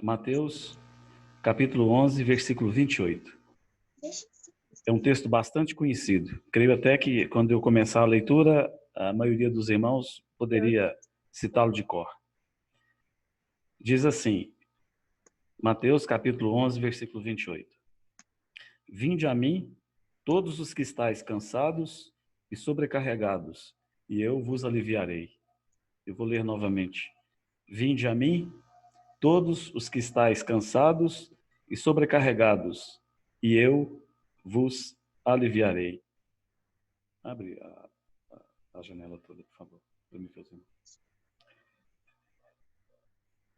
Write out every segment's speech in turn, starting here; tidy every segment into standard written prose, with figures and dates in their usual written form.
Mateus, capítulo 11, versículo 28. É um texto bastante conhecido. Creio até que, quando eu começar a leitura, a maioria dos irmãos poderia citá-lo de cor. Diz assim, Mateus, capítulo 11, versículo 28. Vinde a mim, todos os que estáis cansados e sobrecarregados, e eu vos aliviarei. Eu vou ler novamente. Vinde a mim, todos os que estáis cansados e sobrecarregados, e eu vos aliviarei. Abre a janela toda, por favor, para me fazer.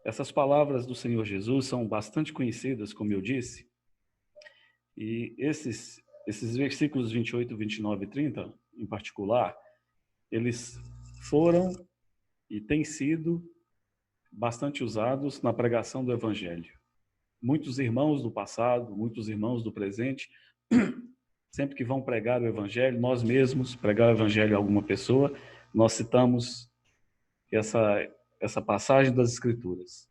Essas palavras do Senhor Jesus são bastante conhecidas, como eu disse, e esses versículos 28, 29 e 30, em particular, eles foram e têm sido bastante usados na pregação do Evangelho. Muitos irmãos do passado, muitos irmãos do presente, sempre que vão pregar o Evangelho, nós mesmos pregar o Evangelho a alguma pessoa, nós citamos essa passagem das Escrituras.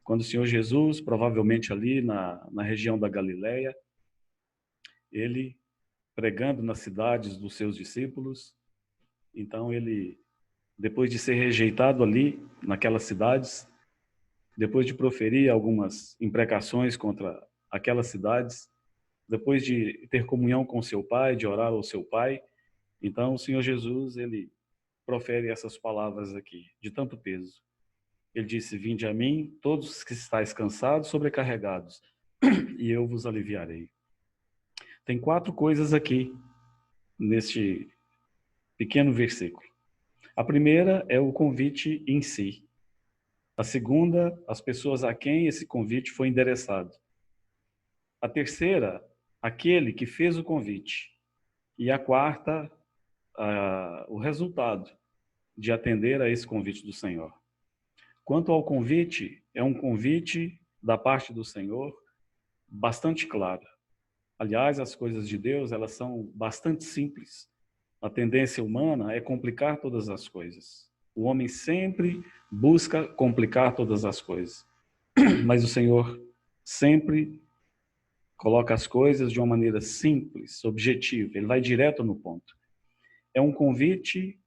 Quando o Senhor Jesus, provavelmente ali na região da Galileia, ele pregando nas cidades dos seus discípulos, então ele, depois de ser rejeitado ali, naquelas cidades, depois de proferir algumas imprecações contra aquelas cidades, depois de ter comunhão com seu Pai, de orar ao seu Pai, então o Senhor Jesus, ele profere essas palavras aqui, de tanto peso. Ele disse, vinde a mim, todos os que estáis cansados, sobrecarregados, e eu vos aliviarei. Tem 4 coisas aqui, neste pequeno versículo. A primeira é o convite em si. A segunda, as pessoas a quem esse convite foi endereçado. A terceira, aquele que fez o convite. E a quarta, o resultado de atender a esse convite do Senhor. Quanto ao convite, é um convite da parte do Senhor bastante claro. Aliás, as coisas de Deus, elas são bastante simples. A tendência humana é complicar todas as coisas. O homem sempre busca complicar todas as coisas. Mas o Senhor sempre coloca as coisas de uma maneira simples, objetiva. Ele vai direto no ponto. É um convite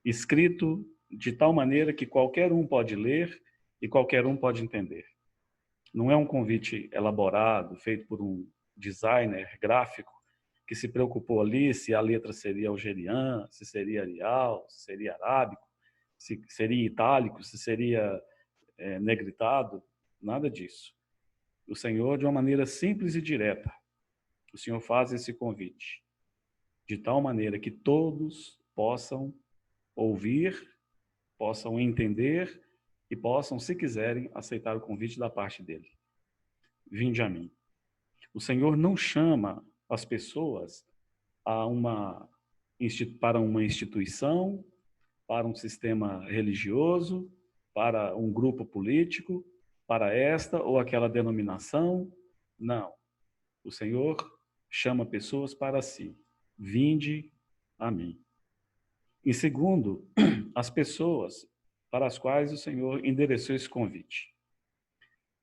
escrito de tal maneira que qualquer um pode ler e qualquer um pode entender. Não é um convite elaborado, feito por um designer gráfico que se preocupou ali se a letra seria algeriana, se seria Arial, se seria arábico, se seria itálico, se seria negritado, nada disso. O Senhor, de uma maneira simples e direta, o Senhor faz esse convite, de tal maneira que todos possam ouvir, possam entender e possam, se quiserem, aceitar o convite da parte dele. Vinde a mim. O Senhor não chama as pessoas para uma instituição, para um sistema religioso, para um grupo político, para esta ou aquela denominação. Não. O Senhor chama pessoas para si. Vinde a mim. E segundo, as pessoas para as quais o Senhor endereçou esse convite.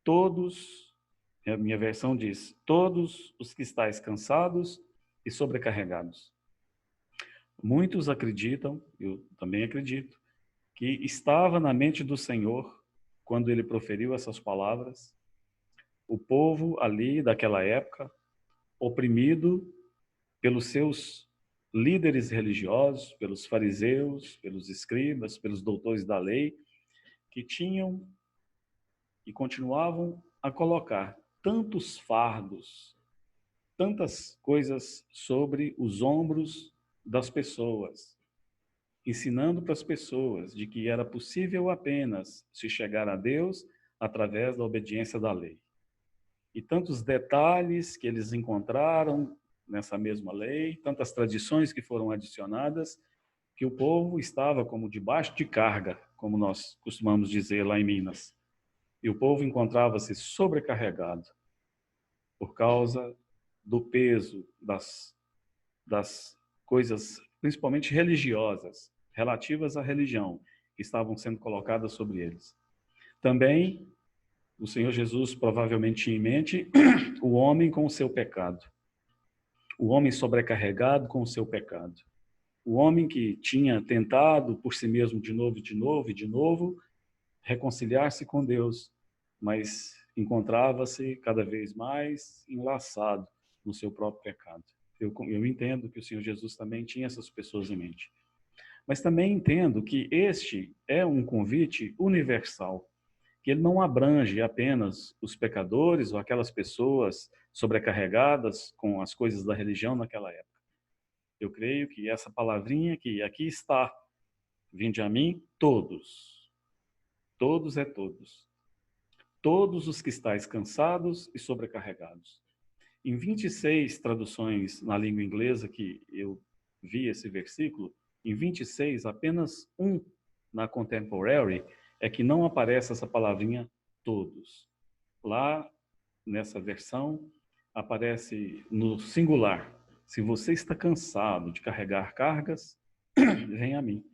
Todos, a minha versão diz, todos os que estáis cansados e sobrecarregados. Muitos acreditam, eu também acredito, que estava na mente do Senhor, quando ele proferiu essas palavras, o povo ali daquela época, oprimido pelos seus líderes religiosos, pelos fariseus, pelos escribas, pelos doutores da lei, que tinham e continuavam a colocar tantos fardos, tantas coisas sobre os ombros das pessoas, ensinando para as pessoas de que era possível apenas se chegar a Deus através da obediência da lei. E tantos detalhes que eles encontraram nessa mesma lei, tantas tradições que foram adicionadas, que o povo estava como debaixo de carga, como nós costumamos dizer lá em Minas. E o povo encontrava-se sobrecarregado por causa do peso das coisas, principalmente religiosas, relativas à religião, que estavam sendo colocadas sobre eles. Também O Senhor Jesus provavelmente tinha em mente o homem com o seu pecado, o homem sobrecarregado com o seu pecado, o homem que tinha tentado por si mesmo de novo, de novo e de novo reconciliar-se com Deus, mas encontrava-se cada vez mais enlaçado no seu próprio pecado. Eu entendo que o Senhor Jesus também tinha essas pessoas em mente. Mas também entendo que este é um convite universal, que ele não abrange apenas os pecadores ou aquelas pessoas sobrecarregadas com as coisas da religião naquela época. Eu creio que essa palavrinha que aqui está, vinde a mim todos, todos é todos, todos os que estáis cansados e sobrecarregados. Em 26 traduções na língua inglesa que eu vi esse versículo, em 26, apenas um na Contemporary é que não aparece essa palavrinha todos. Lá, nessa versão, aparece no singular. Se você está cansado de carregar cargas, vem a mim,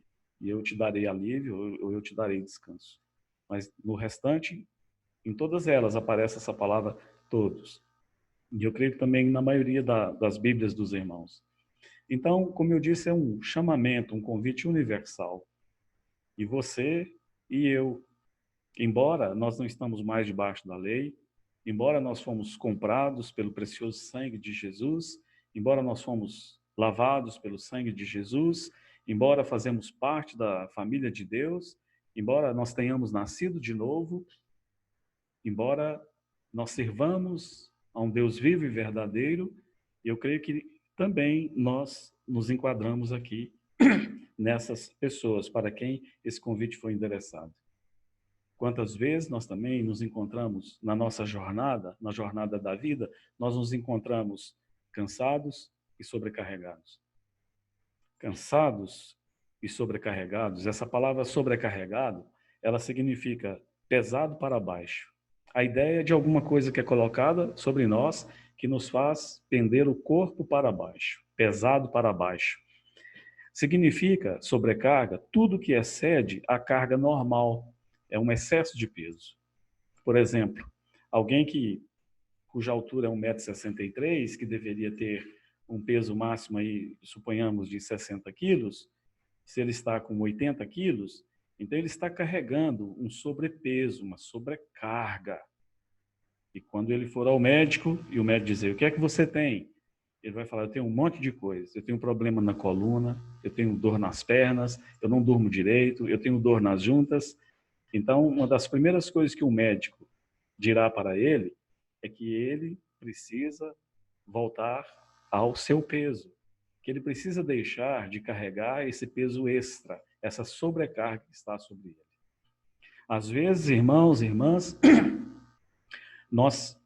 e eu te darei alívio, ou eu te darei descanso. Mas no restante, em todas elas aparece essa palavra todos. E eu creio que também na maioria das Bíblias dos irmãos. Então, como eu disse, é um chamamento, um convite universal. E você e eu, embora nós não estamos mais debaixo da lei, embora nós fomos comprados pelo precioso sangue de Jesus, embora nós fomos lavados pelo sangue de Jesus, embora fazemos parte da família de Deus, embora nós tenhamos nascido de novo, embora nós servamos a um Deus vivo e verdadeiro, eu creio que também nós nos enquadramos aqui nessas pessoas para quem esse convite foi endereçado. Quantas vezes nós também nos encontramos na nossa jornada, na jornada da vida, nós nos encontramos cansados e sobrecarregados. Cansados e sobrecarregados, essa palavra sobrecarregado, ela significa pesado para baixo. A ideia de alguma coisa que é colocada sobre nós que nos faz pender o corpo para baixo, pesado para baixo. Significa sobrecarga tudo que excede a carga normal, é um excesso de peso. Por exemplo, alguém cuja altura é 1,63 m, que deveria ter um peso máximo aí, suponhamos, de 60 quilos, se ele está com 80 quilos, então ele está carregando um sobrepeso, uma sobrecarga. E quando ele for ao médico e o médico dizer, o que é que você tem? Ele vai falar, eu tenho um monte de coisa. Eu tenho um problema na coluna, eu tenho dor nas pernas, eu não durmo direito, eu tenho dor nas juntas. Então, uma das primeiras coisas que o médico dirá para ele é que ele precisa voltar ao seu peso, que ele precisa deixar de carregar esse peso extra, essa sobrecarga que está sobre ele. Às vezes, irmãos e irmãs, nós,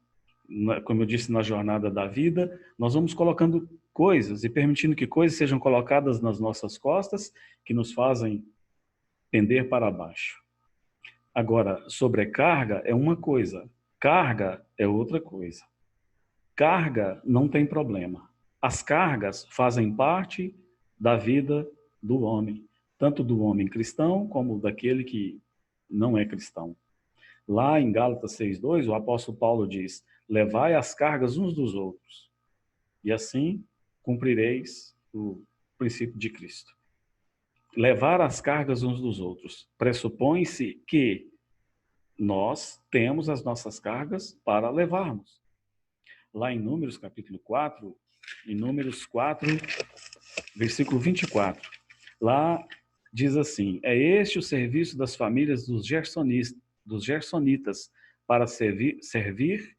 como eu disse, na jornada da vida, nós vamos colocando coisas e permitindo que coisas sejam colocadas nas nossas costas que nos fazem pender para baixo. Agora, sobrecarga é uma coisa, carga é outra coisa. Carga não tem problema. As cargas fazem parte da vida do homem, tanto do homem cristão como daquele que não é cristão. Lá em Gálatas 6:2, o apóstolo Paulo diz, levai as cargas uns dos outros, e assim cumprireis o princípio de Cristo. Levar as cargas uns dos outros pressupõe-se que nós temos as nossas cargas para levarmos. Lá em Números capítulo 4, em Números 4, versículo 24, lá diz assim, é este o serviço das famílias dos gersonitas para servir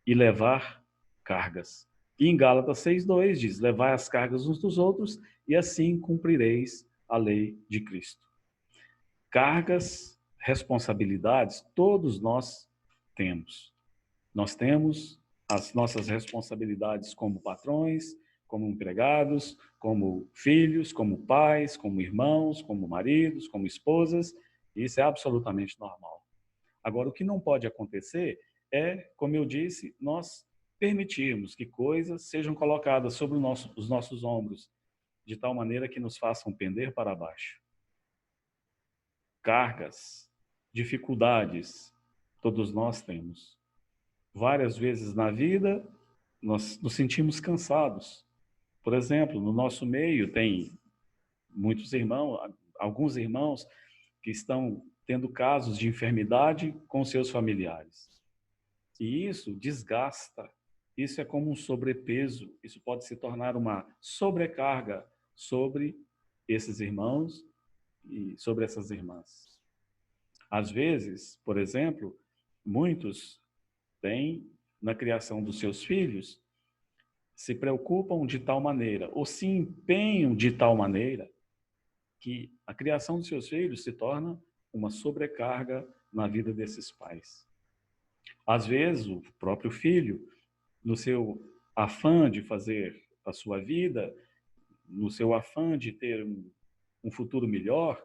e levar cargas. E em Gálatas 6:2 diz, levai as cargas uns dos outros e assim cumprireis a lei de Cristo. Cargas, responsabilidades, todos nós temos. Nós temos as nossas responsabilidades como patrões, como empregados, como filhos, como pais, como irmãos, como maridos, como esposas. Isso é absolutamente normal. Agora, o que não pode acontecer é, como eu disse, nós permitirmos que coisas sejam colocadas sobre os nossos ombros, de tal maneira que nos façam pender para baixo. Cargas, dificuldades, Todos nós temos. Várias vezes na vida, nós nos sentimos cansados. Por exemplo, no nosso meio tem muitos irmãos, alguns irmãos que estão tendo casos de enfermidade com seus familiares. E isso desgasta. Isso é como um sobrepeso. Isso pode se tornar uma sobrecarga sobre esses irmãos e sobre essas irmãs. Às vezes, por exemplo, muitos têm, na criação dos seus filhos, se preocupam de tal maneira, ou se empenham de tal maneira, que a criação dos seus filhos se torna uma sobrecarga na vida desses pais. Às vezes, o próprio filho, no seu afã de fazer a sua vida, no seu afã de ter um futuro melhor,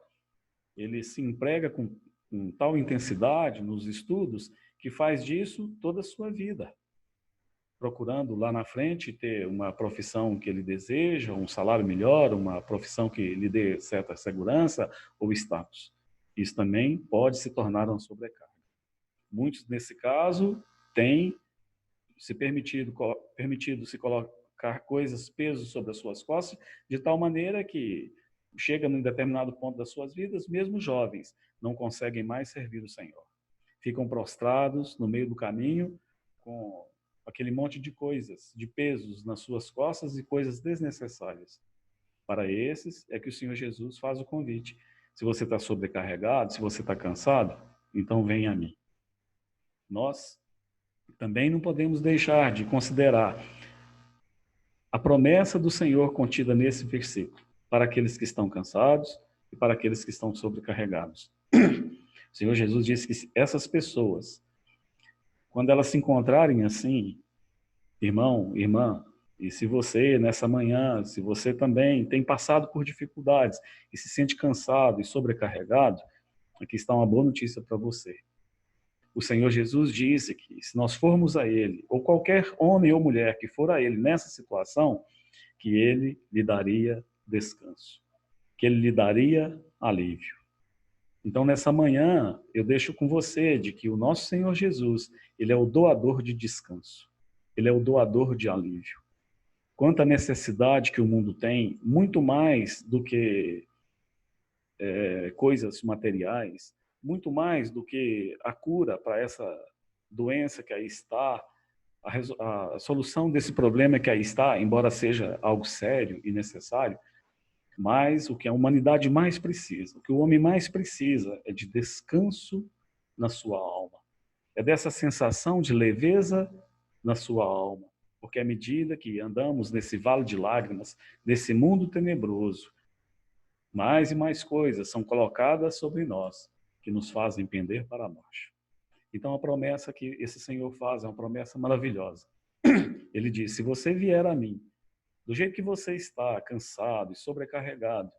ele se emprega com tal intensidade nos estudos que faz disso toda a sua vida, procurando lá na frente ter uma profissão que ele deseja, um salário melhor, uma profissão que lhe dê certa segurança ou status. Isso também pode se tornar uma sobrecarga. Muitos, nesse caso, têm se permitido se colocar coisas, pesos sobre as suas costas, de tal maneira que chega num determinado ponto das suas vidas, mesmo jovens, não conseguem mais servir o Senhor. Ficam prostrados no meio do caminho com aquele monte de coisas, de pesos nas suas costas e coisas desnecessárias. Para esses é que o Senhor Jesus faz o convite. Se você está sobrecarregado, se você está cansado, então venha a mim. Nós também não podemos deixar de considerar a promessa do Senhor contida nesse versículo, para aqueles que estão cansados e para aqueles que estão sobrecarregados. O Senhor Jesus disse que essas pessoas, quando elas se encontrarem assim, irmão, irmã, e se você, nessa manhã, se você também tem passado por dificuldades e se sente cansado e sobrecarregado, aqui está uma boa notícia para você. O Senhor Jesus disse que se nós formos a Ele, ou qualquer homem ou mulher que for a Ele nessa situação, que Ele lhe daria descanso, que Ele lhe daria alívio. Então, nessa manhã, eu deixo com você de que o nosso Senhor Jesus, Ele é o doador de descanso. Ele é o doador de alívio. Quanta necessidade que o mundo tem, muito mais do que coisas materiais, muito mais do que a cura para essa doença que aí está, a solução desse problema que aí está, embora seja algo sério e necessário, mas o que a humanidade mais precisa, o que o homem mais precisa é de descanso na sua alma. É dessa sensação de leveza na sua alma. Porque à medida que andamos nesse vale de lágrimas, nesse mundo tenebroso, mais e mais coisas são colocadas sobre nós que nos fazem pender para baixo. Então a promessa que esse Senhor faz é uma promessa maravilhosa. Ele diz: se você vier a mim, do jeito que você está, cansado e sobrecarregado,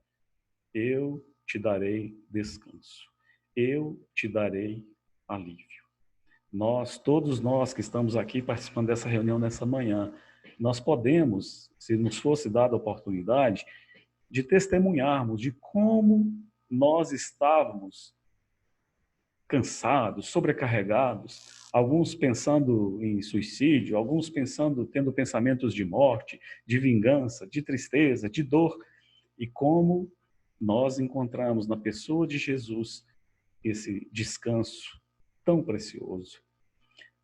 eu te darei descanso. Eu te darei alívio. Todos nós que estamos aqui participando dessa reunião nessa manhã, nós podemos, se nos fosse dada a oportunidade, de testemunharmos de como nós estávamos cansados, sobrecarregados, alguns pensando em suicídio, alguns tendo pensamentos de morte, de vingança, de tristeza, de dor, e como nós encontramos na pessoa de Jesus esse descanso tão precioso.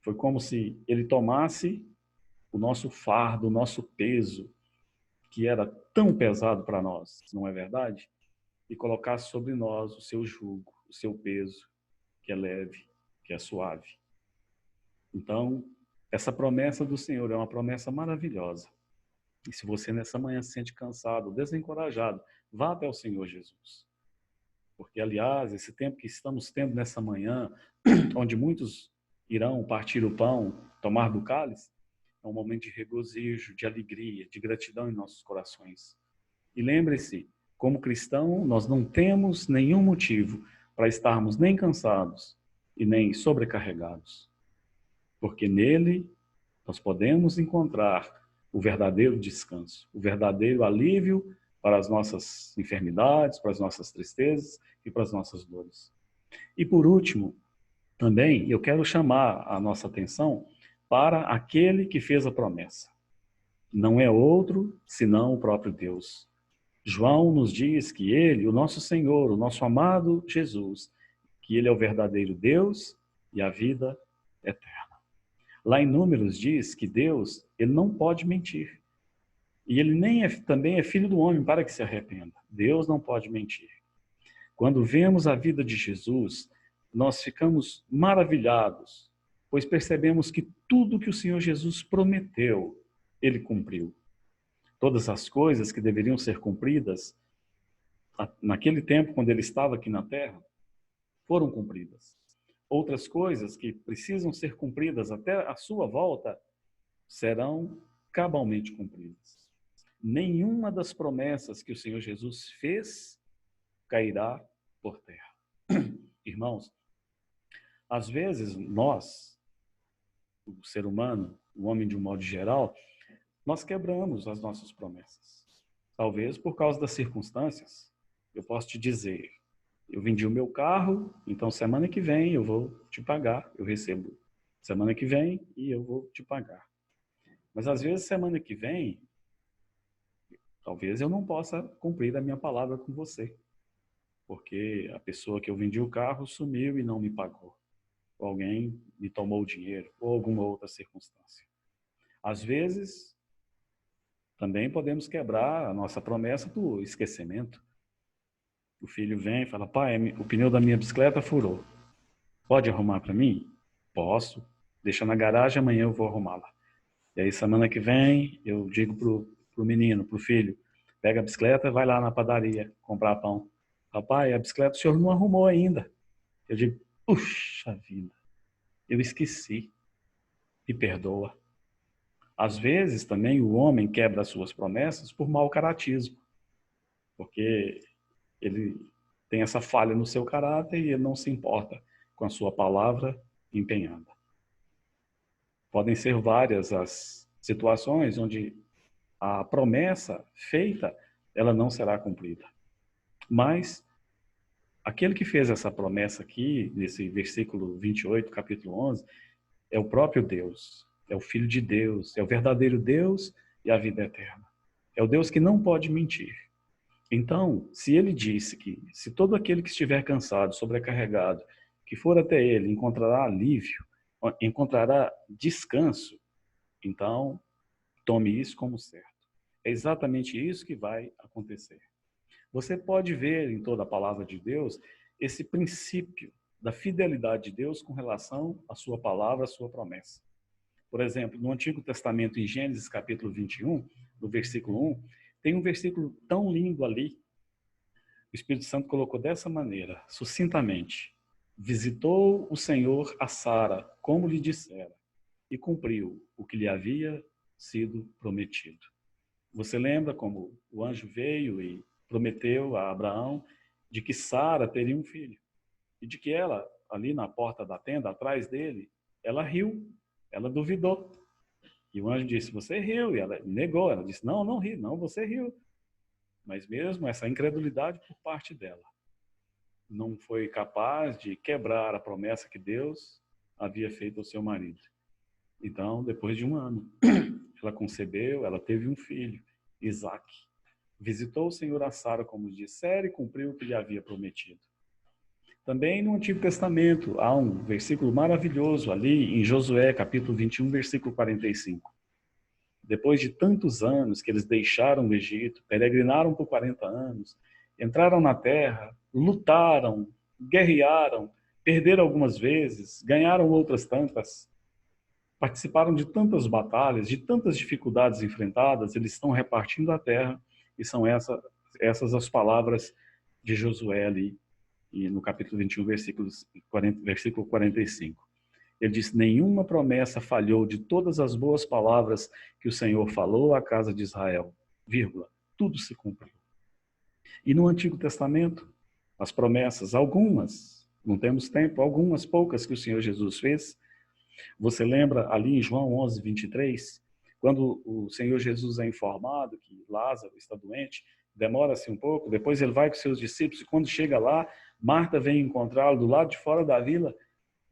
Foi como se ele tomasse o nosso fardo, o nosso peso, que era tão pesado para nós, não é verdade? E colocasse sobre nós o seu jugo, o seu peso, que é leve, que é suave. Então, essa promessa do Senhor é uma promessa maravilhosa. E se você nessa manhã se sente cansado, desencorajado, vá até o Senhor Jesus. Porque, aliás, esse tempo que estamos tendo nessa manhã, onde muitos irão partir o pão, tomar do cálice, é um momento de regozijo, de alegria, de gratidão em nossos corações. E lembre-se, como cristão, nós não temos nenhum motivo para estarmos nem cansados e nem sobrecarregados. Porque nele nós podemos encontrar o verdadeiro descanso, o verdadeiro alívio para as nossas enfermidades, para as nossas tristezas e para as nossas dores. E por último, Também eu quero chamar a nossa atenção para aquele que fez a promessa. Não é outro senão o próprio Deus. João nos diz que ele, o nosso Senhor, o nosso amado Jesus, que ele é o verdadeiro Deus e a vida eterna. Lá em Números diz que Deus, ele não pode mentir. E ele também é filho do homem para que se arrependa. Deus não pode mentir. Quando vemos a vida de Jesus, nós ficamos maravilhados, pois percebemos que tudo que o Senhor Jesus prometeu, ele cumpriu. Todas as coisas que deveriam ser cumpridas naquele tempo, quando ele estava aqui na terra, foram cumpridas. Outras coisas que precisam ser cumpridas até a sua volta serão cabalmente cumpridas. Nenhuma das promessas que o Senhor Jesus fez cairá por terra. Irmãos, às vezes nós, o ser humano, o homem de um modo geral, nós quebramos as nossas promessas. Talvez por causa das circunstâncias. Eu posso te dizer, eu vendi o meu carro, então semana que vem eu vou te pagar, eu recebo semana que vem e eu vou te pagar. Mas às vezes semana que vem, talvez eu não possa cumprir a minha palavra com você. Porque a pessoa que eu vendi o carro sumiu e não me pagou. Ou alguém me tomou o dinheiro, ou alguma outra circunstância. Às vezes, também podemos quebrar a nossa promessa do esquecimento. O filho vem e fala, pai, o pneu da minha bicicleta furou. Pode arrumar para mim? Posso. Deixa na garagem, amanhã eu vou arrumá-la. E aí, semana que vem, eu digo pro menino, pro filho, pega a bicicleta e vai lá na padaria comprar pão. Papai, a bicicleta o senhor não arrumou ainda. Eu digo, puxa vida, eu esqueci. Me perdoa. Às vezes também o homem quebra as suas promessas por mau caratismo. Porque ele tem essa falha no seu caráter e ele não se importa com a sua palavra empenhada. Podem ser várias as situações onde a promessa feita, ela não será cumprida. Mas aquele que fez essa promessa aqui, nesse versículo 28, capítulo 11, é o próprio Deus, é o Filho de Deus, é o verdadeiro Deus e a vida eterna. É o Deus que não pode mentir. Então, se ele disse que se todo aquele que estiver cansado, sobrecarregado, que for até ele, encontrará alívio, encontrará descanso, então tome isso como certo. É exatamente isso que vai acontecer. Você pode ver em toda a palavra de Deus esse princípio da fidelidade de Deus com relação à sua palavra, à sua promessa. Por exemplo, no Antigo Testamento, em Gênesis capítulo 21, no versículo 1, tem um versículo tão lindo ali. O Espírito Santo colocou dessa maneira, sucintamente. Visitou o Senhor a Sara, como lhe dissera, e cumpriu o que lhe havia sido prometido. Você lembra como o anjo veio e prometeu a Abraão de que Sara teria um filho. E de que ela, ali na porta da tenda, atrás dele, ela riu, ela duvidou. E o anjo disse, você riu. E ela negou, ela disse, não, não ri, não, você riu. Mas mesmo essa incredulidade por parte dela não foi capaz de quebrar a promessa que Deus havia feito ao seu marido. Então, depois de um ano, ela concebeu, ela teve um filho, Isaque. Visitou o Senhor a Sara, como dissera, e cumpriu o que lhe havia prometido. Também no Antigo Testamento, há um versículo maravilhoso ali, em Josué, capítulo 21, versículo 45. Depois de tantos anos que eles deixaram o Egito, peregrinaram por 40 anos, entraram na terra, lutaram, guerrearam, perderam algumas vezes, ganharam outras tantas, participaram de tantas batalhas, de tantas dificuldades enfrentadas, eles estão repartindo a terra, e são essas as palavras de Josué ali, e no capítulo 21, versículo 45. Ele diz, nenhuma promessa falhou de todas as boas palavras que o Senhor falou à casa de Israel, vírgula, tudo se cumpriu. E no Antigo Testamento, as promessas, algumas, não temos tempo, algumas poucas que o Senhor Jesus fez. Você lembra ali em João 11, 23, quando o Senhor Jesus é informado que Lázaro está doente, demora-se um pouco, depois ele vai com seus discípulos e quando chega lá, Marta vem encontrá-lo do lado de fora da vila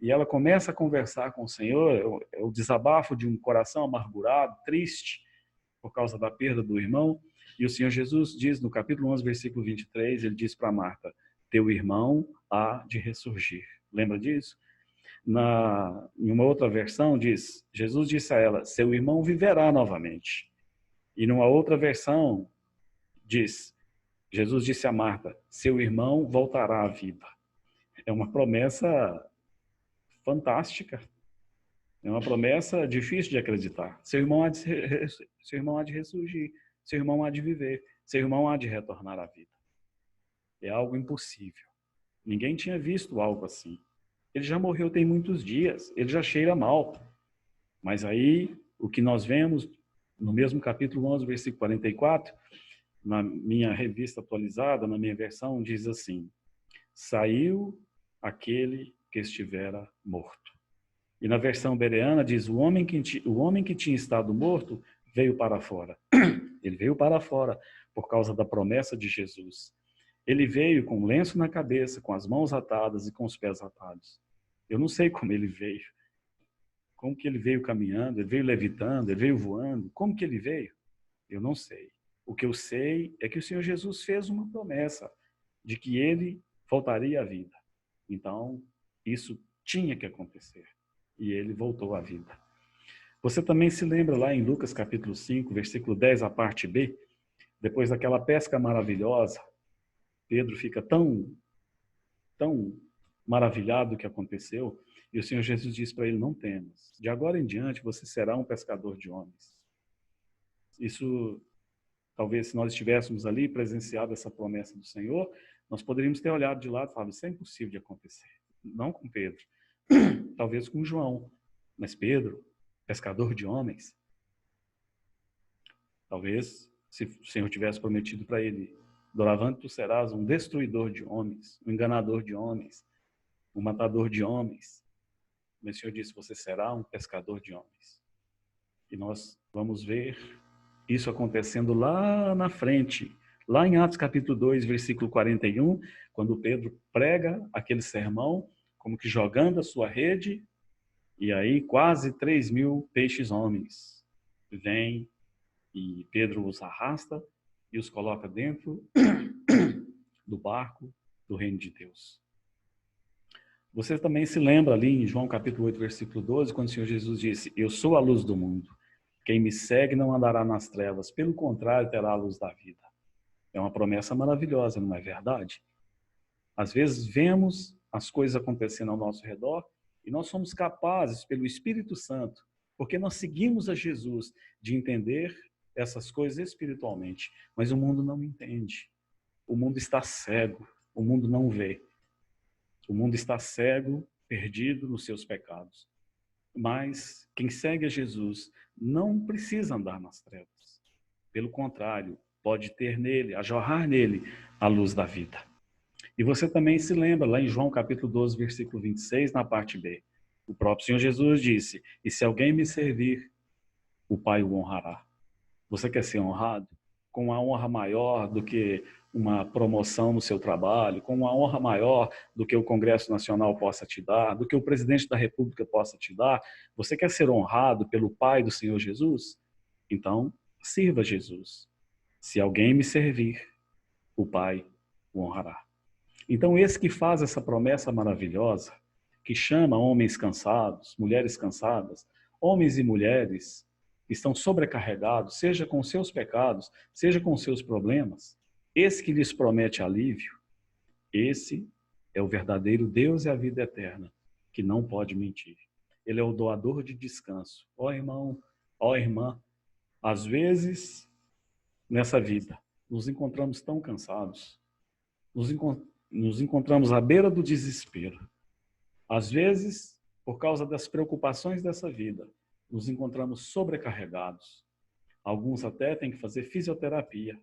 e ela começa a conversar com o Senhor, é o desabafo de um coração amargurado, triste, por causa da perda do irmão. E o Senhor Jesus diz no capítulo 11, versículo 23, ele diz para Marta, teu irmão há de ressurgir. Lembra disso? Em uma outra versão diz, Jesus disse a ela, seu irmão viverá novamente. E numa outra versão diz, Jesus disse a Marta, seu irmão voltará à vida. É uma promessa fantástica. É uma promessa difícil de acreditar. Seu irmão há de ressurgir. Seu irmão há de viver. Seu irmão há de retornar à vida. É algo impossível. Ninguém tinha visto algo assim. Ele já morreu tem muitos dias. Ele já cheira mal. Mas aí, o que nós vemos no mesmo capítulo 11, versículo 44, na minha revista atualizada, na minha versão, diz assim, saiu aquele que estivera morto. E na versão bereana diz, o homem que tinha estado morto veio para fora. Ele veio para fora por causa da promessa de Jesus. Ele veio com um lenço na cabeça, com as mãos atadas e com os pés atados. Eu não sei como ele veio. Como que ele veio caminhando, ele veio levitando, ele veio voando. Como que ele veio? Eu não sei. O que eu sei é que o Senhor Jesus fez uma promessa de que ele voltaria à vida. Então, isso tinha que acontecer. E ele voltou à vida. Você também se lembra lá em Lucas capítulo 5, versículo 10, a parte B, depois daquela pesca maravilhosa, Pedro fica tão maravilhado do que aconteceu, e o Senhor Jesus diz para ele, não temas, de agora em diante você será um pescador de homens. Isso, talvez se nós estivéssemos ali presenciado essa promessa do Senhor, nós poderíamos ter olhado de lado e falado, isso é impossível de acontecer. Não com Pedro, talvez com João, mas Pedro, pescador de homens, talvez se o Senhor tivesse prometido para ele, doravante tu serás um destruidor de homens, um enganador de homens, um matador de homens. Mas o Senhor disse, você será um pescador de homens. E nós vamos ver isso acontecendo lá na frente, lá em Atos capítulo 2, versículo 41, quando Pedro prega aquele sermão, como que jogando a sua rede, e aí quase 3.000 peixes homens vêm e Pedro os arrasta e os coloca dentro do barco do reino de Deus. Você também se lembra ali em João capítulo 8, versículo 12, quando o Senhor Jesus disse, eu sou a luz do mundo. Quem me segue não andará nas trevas, pelo contrário, terá a luz da vida. É uma promessa maravilhosa, não é verdade? Às vezes vemos as coisas acontecendo ao nosso redor e nós somos capazes, pelo Espírito Santo, porque nós seguimos a Jesus, de entender essas coisas espiritualmente. Mas o mundo não entende. O mundo está cego, o mundo não vê. O mundo está cego, perdido nos seus pecados. Mas quem segue a Jesus não precisa andar nas trevas. Pelo contrário, pode ter nele, a jorrar nele, a luz da vida. E você também se lembra, lá em João capítulo 12, versículo 26, na parte B. O próprio Senhor Jesus disse, e se alguém me servir, o Pai o honrará. Você quer ser honrado? Com uma honra maior do que uma promoção no seu trabalho, com uma honra maior do que o Congresso Nacional possa te dar, do que o presidente da República possa te dar. Você quer ser honrado pelo Pai do Senhor Jesus? Então, sirva Jesus. Se alguém me servir, o Pai o honrará. Então, esse que faz essa promessa maravilhosa, que chama homens cansados, mulheres cansadas, homens e mulheres que estão sobrecarregados, seja com seus pecados, seja com seus problemas, esse que lhes promete alívio, esse é o verdadeiro Deus e a vida eterna, que não pode mentir. Ele é o doador de descanso. Ó irmão, ó irmã, às vezes, nessa vida, nos encontramos tão cansados, nos encontramos à beira do desespero. Às vezes, por causa das preocupações dessa vida, nos encontramos sobrecarregados. Alguns até têm que fazer fisioterapia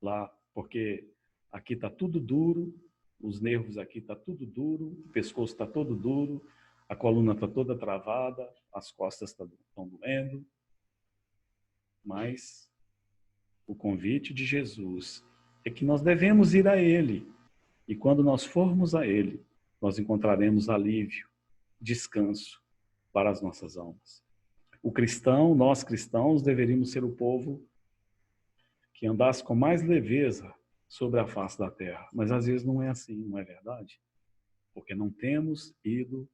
lá, porque aqui está tudo duro, os nervos aqui está tudo duro, o pescoço está todo duro, a coluna está toda travada, as costas estão doendo. Mas o convite de Jesus é que nós devemos ir a Ele. E quando nós formos a Ele, nós encontraremos alívio, descanso para as nossas almas. O cristão, nós cristãos, deveríamos ser o povo que andasse com mais leveza sobre a face da terra. Mas às vezes não é assim, não é verdade? Porque não temos ido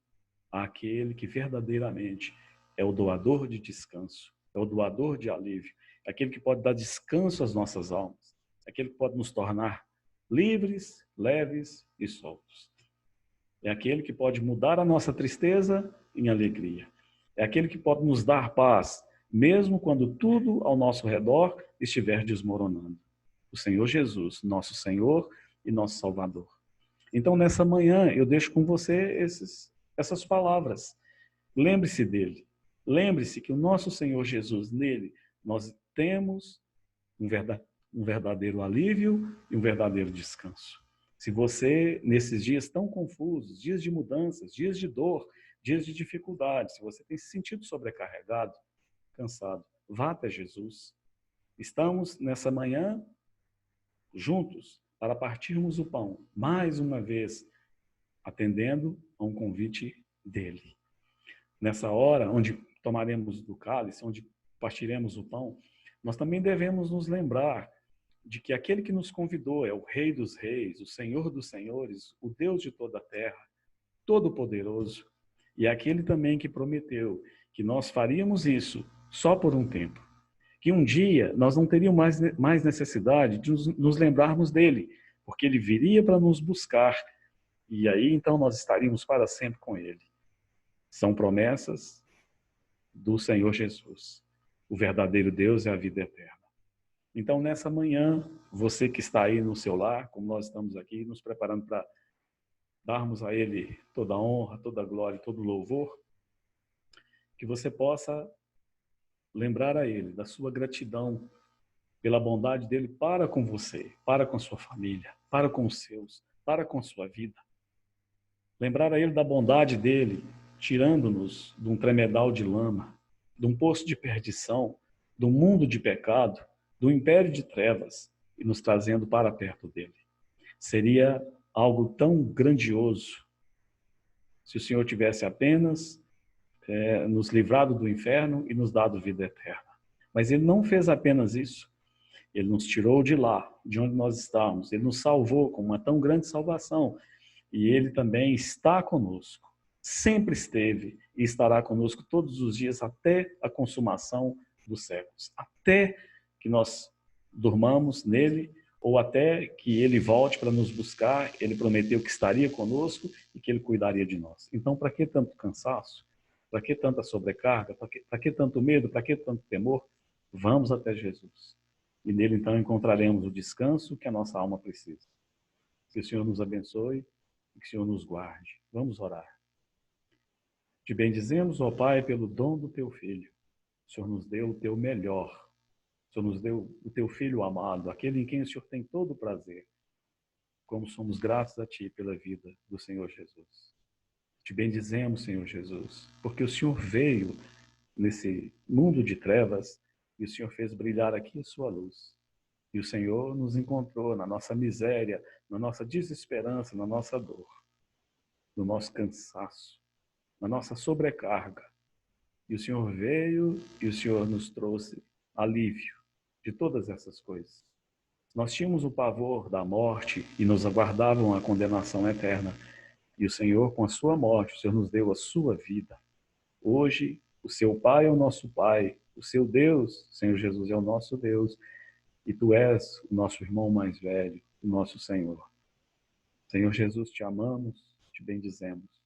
àquele que verdadeiramente é o doador de descanso, é o doador de alívio, é aquele que pode dar descanso às nossas almas, é aquele que pode nos tornar livres, leves e soltos. É aquele que pode mudar a nossa tristeza em alegria. É aquele que pode nos dar paz, mesmo quando tudo ao nosso redor estiver desmoronando. O Senhor Jesus, nosso Senhor e nosso Salvador. Então, nessa manhã, eu deixo com você essas palavras. Lembre-se dele. Lembre-se que o nosso Senhor Jesus, nele, nós temos um verdadeiro alívio e um verdadeiro descanso. Se você, nesses dias tão confusos, dias de mudanças, dias de dor, dias de dificuldade, se você tem se sentido sobrecarregado, cansado, vá até Jesus. Estamos nessa manhã juntos para partirmos o pão, mais uma vez, atendendo a um convite dele. Nessa hora, onde tomaremos do cálice, onde partiremos o pão, nós também devemos nos lembrar de que aquele que nos convidou é o Rei dos Reis, o Senhor dos Senhores, o Deus de toda a terra, Todo-Poderoso, e é aquele também que prometeu que nós faríamos isso só por um tempo, que um dia nós não teríamos mais necessidade de nos lembrarmos dele, porque ele viria para nos buscar, e aí então nós estaríamos para sempre com ele. São promessas do Senhor Jesus. O verdadeiro Deus é a vida eterna. Então, nessa manhã, você que está aí no seu lar, como nós estamos aqui, nos preparando para darmos a Ele toda a honra, toda a glória, todo o louvor, que você possa lembrar a Ele da sua gratidão pela bondade dEle para com você, para com sua família, para com os seus, para com sua vida. Lembrar a Ele da bondade dEle, tirando-nos de um tremedal de lama, de um poço de perdição, de um mundo de pecado, do império de trevas e nos trazendo para perto dele. Seria algo tão grandioso se o Senhor tivesse apenas nos livrado do inferno e nos dado vida eterna. Mas ele não fez apenas isso. Ele nos tirou de lá, de onde nós estávamos. Ele nos salvou com uma tão grande salvação. E ele também está conosco. Sempre esteve e estará conosco todos os dias até a consumação dos séculos. Até que nós durmamos nele ou até que ele volte para nos buscar. Ele prometeu que estaria conosco e que ele cuidaria de nós. Então, para que tanto cansaço? Para que tanta sobrecarga? Para que tanto medo? Para que tanto temor? Vamos até Jesus. E nele, então, encontraremos o descanso que a nossa alma precisa. Que o Senhor nos abençoe e que o Senhor nos guarde. Vamos orar. Te bendizemos, ó Pai, pelo dom do Teu Filho. O Senhor nos deu o Teu melhor. O Senhor nos deu o Teu Filho amado, aquele em quem o Senhor tem todo o prazer. Como somos gratos a Ti pela vida do Senhor Jesus. Te bendizemos, Senhor Jesus, porque o Senhor veio nesse mundo de trevas e o Senhor fez brilhar aqui a sua luz. E o Senhor nos encontrou na nossa miséria, na nossa desesperança, na nossa dor, no nosso cansaço, na nossa sobrecarga. E o Senhor veio e o Senhor nos trouxe alívio de todas essas coisas. Nós tínhamos o pavor da morte e nos aguardavam a condenação eterna. E o Senhor, com a sua morte, o Senhor nos deu a sua vida. Hoje, o seu Pai é o nosso Pai, o seu Deus, Senhor Jesus, é o nosso Deus. E tu és o nosso irmão mais velho, o nosso Senhor. Senhor Jesus, te amamos, te bendizemos,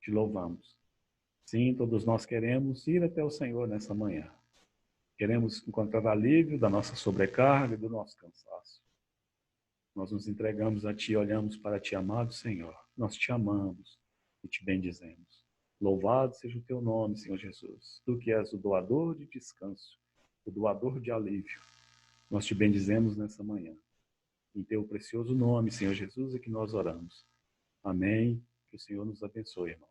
te louvamos. Sim, todos nós queremos ir até o Senhor nessa manhã. Queremos encontrar alívio da nossa sobrecarga e do nosso cansaço. Nós nos entregamos a Ti, olhamos para Ti, amado Senhor. Nós te amamos e te bendizemos. Louvado seja o Teu nome, Senhor Jesus. Tu que és o doador de descanso, o doador de alívio. Nós te bendizemos nessa manhã. Em Teu precioso nome, Senhor Jesus, é que nós oramos. Amém. Que o Senhor nos abençoe, irmão.